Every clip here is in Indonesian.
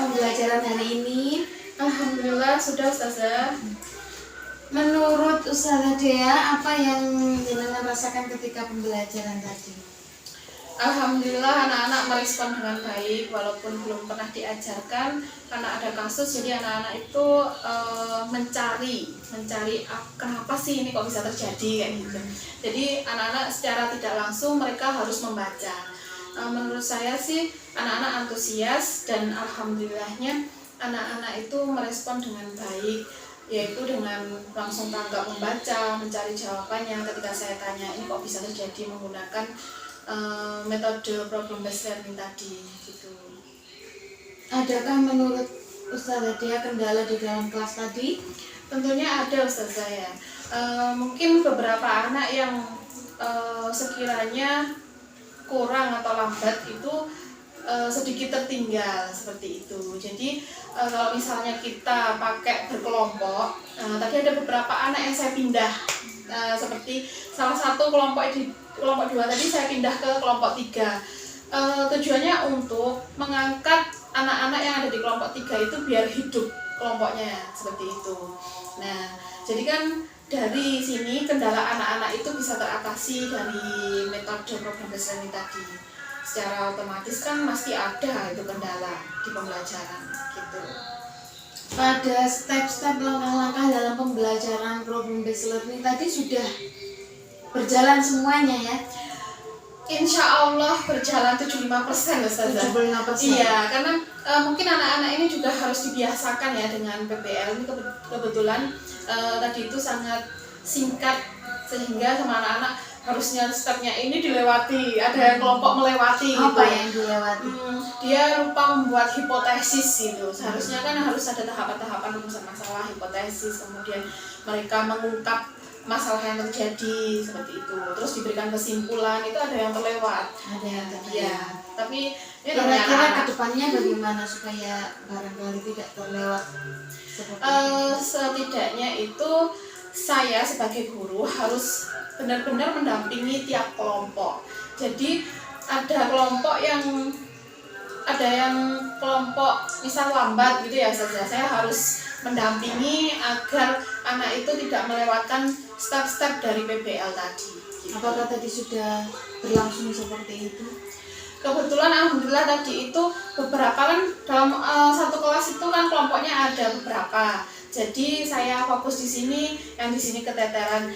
pembelajaran hari ini? Alhamdulillah sudah Ustazah. Menurut Ustazah Dea, apa yang jenengan rasakan ketika pembelajaran tadi? Alhamdulillah anak-anak merespon dengan baik walaupun belum pernah diajarkan karena ada kasus, jadi anak-anak itu mencari kenapa sih ini kok bisa terjadi kayak gitu. Jadi anak-anak secara tidak langsung mereka harus membaca. Menurut saya sih anak-anak antusias dan alhamdulillahnya anak-anak itu merespon dengan baik, yaitu dengan langsung tanggap membaca, mencari jawabannya ketika saya tanya ini kok bisa terjadi menggunakan metode problem based learning tadi gitu. Adakah menurut Ustazah Dea kendala di dalam kelas tadi? Tentunya ada Ustazah ya. Mungkin beberapa anak yang sekiranya kurang atau lambat itu sedikit tertinggal seperti itu. Jadi kalau misalnya kita pakai berkelompok, tadi ada beberapa anak yang saya pindah, seperti salah satu kelompok 2 tadi saya pindah ke kelompok 3. Tujuannya untuk mengangkat anak-anak yang ada di kelompok 3 itu biar hidup kelompoknya seperti itu. Nah, jadi kan dari sini kendala anak-anak itu bisa teratasi dari metode problem based learning tadi. Secara otomatis kan pasti ada itu kendala di pembelajaran gitu. Pada step-step langkah-langkah dalam pembelajaran problem based learning tadi sudah berjalan semuanya ya? Insya Allah berjalan 75% Ustazah. 75%. Iya, karena mungkin anak-anak ini juga harus dibiasakan ya dengan PBL. Ini kebetulan tadi itu sangat singkat sehingga sama anak-anak harusnya stepnya ini dilewati. Ada yang kelompok melewati gitu. Apa yang dilewati? Dia lupa membuat hipotesis gitu. Seharusnya kan harus ada tahapan-tahapan rumusan masalah, hipotesis, kemudian mereka mengungkap masalah yang terjadi seperti itu, terus diberikan kesimpulan, itu ada yang terlewat. Ada yang terlewat. Ya, tapi kira-kira kedepannya bagaimana supaya barangkali tidak terlewat seperti itu? Setidaknya itu saya sebagai guru harus benar-benar mendampingi tiap kelompok. Jadi ada kelompok misal lambat gitu ya saja, saya harus mendampingi agar anak itu tidak melewatkan step-step dari PBL tadi gitu. Apakah tadi sudah berlangsung seperti itu? Kebetulan alhamdulillah tadi itu beberapa kan dalam satu kelas itu kan kelompoknya ada beberapa. Jadi saya fokus di sini, yang di sini keteteran.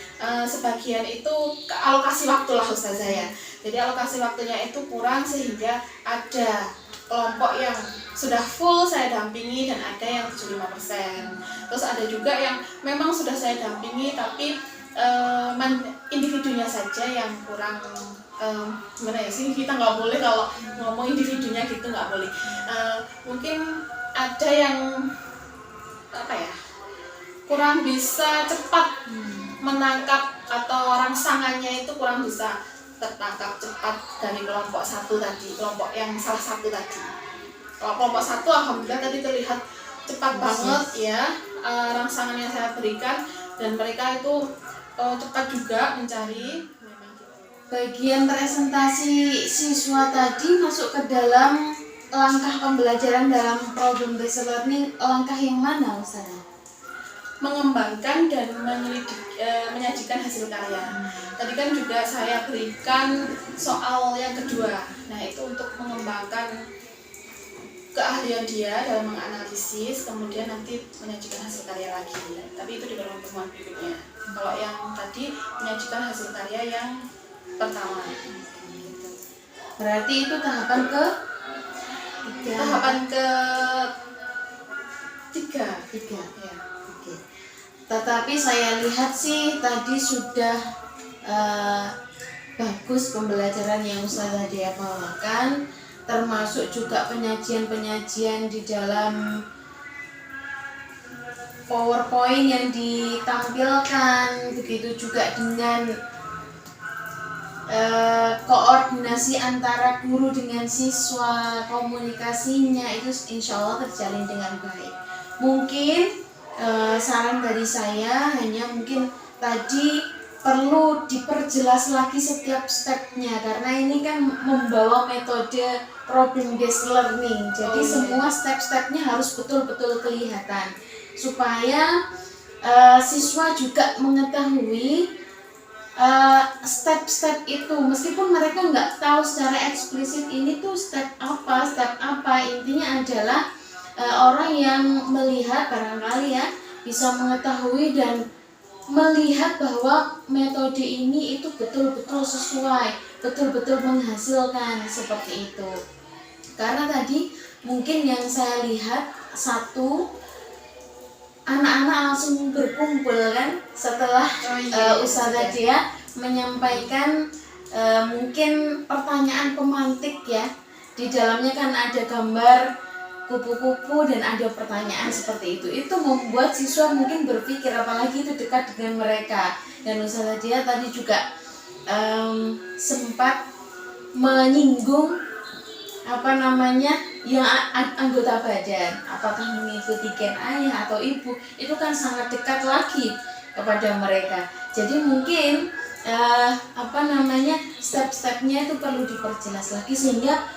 Sebagian itu alokasi waktu lah Ustazah ya. Jadi alokasi waktunya itu kurang sehingga ada kelompok yang sudah full saya dampingi dan ada yang 75%. Terus ada juga yang memang sudah saya dampingi tapi individunya saja yang kurang, gimana ya sih, kita nggak boleh kalau ngomong individunya gitu, nggak boleh. Mungkin ada yang kurang bisa cepat menangkap atau rangsangannya itu kurang bisa tertangkap cepat dari kelompok 1 tadi, kelompok yang salah satu tadi. Kalau kelompok 1 alhamdulillah tadi terlihat cepat banget ya rangsangan yang saya berikan, dan mereka itu cepat juga mencari. Bagian presentasi siswa tadi masuk ke dalam langkah pembelajaran dalam problem based learning, langkah yang mana Ustazah? Mengembangkan dan menyajikan hasil karya. Tadi kan juga saya berikan soal yang kedua. Nah, itu untuk mengembangkan keahlian dia dalam menganalisis, kemudian nanti menyajikan hasil karya lagi. Tapi itu di dalam pertemuan berikutnya. Kalau yang tadi menyajikan hasil karya yang pertama. Berarti itu tahapan ke tiga. Ya. Oke. Tetapi saya lihat sih tadi sudah bagus pembelajaran yang Ustazah Dea bawakan, termasuk juga penyajian-penyajian di dalam PowerPoint yang ditampilkan, begitu juga dengan koordinasi antara guru dengan siswa, komunikasinya itu insya Allah terjalin dengan baik. Mungkin saran dari saya hanya mungkin tadi perlu diperjelas lagi setiap stepnya, karena ini kan membawa metode problem based learning. Jadi Oh, iya. semua step-stepnya harus betul-betul kelihatan supaya siswa juga mengetahui step-step itu, meskipun mereka nggak tahu secara eksplisit ini tuh step apa, intinya adalah orang yang melihat barangkali ya bisa mengetahui dan melihat bahwa metode ini itu betul-betul sesuai, betul-betul menghasilkan seperti itu. Karena tadi mungkin yang saya lihat satu, anak-anak langsung berkumpul kan setelah Ustazah Dia menyampaikan mungkin pertanyaan pemantik ya. Di dalamnya kan ada gambar kupu-kupu dan ada pertanyaan seperti itu. Itu membuat siswa mungkin berpikir, apalagi itu dekat dengan mereka. Dan Ustazah Dia tadi juga sempat menyinggung yang anggota badan, apakah mengikuti gen ayah atau ibu, itu kan sangat dekat lagi kepada mereka. Jadi mungkin step-stepnya itu perlu diperjelas lagi sehingga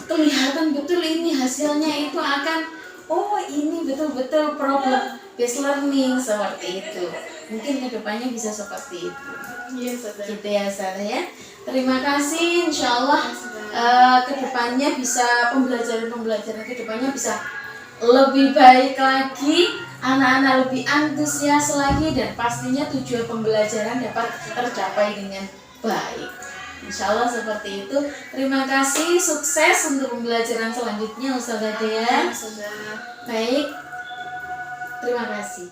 kelihatan betul ini hasilnya itu akan, oh ini betul-betul problem based learning seperti itu. Mungkin kedepannya bisa seperti itu. Iya, Ustazah. Gitu ya Ustazah ya. Terima kasih, insya Allah kedepannya bisa pembelajaran kedepannya bisa lebih baik lagi, anak-anak lebih antusias lagi, dan pastinya tujuan pembelajaran dapat tercapai dengan baik. Insya Allah seperti itu. Terima kasih, sukses untuk pembelajaran selanjutnya Ustazah Dea. Ustazah. Baik, terima kasih.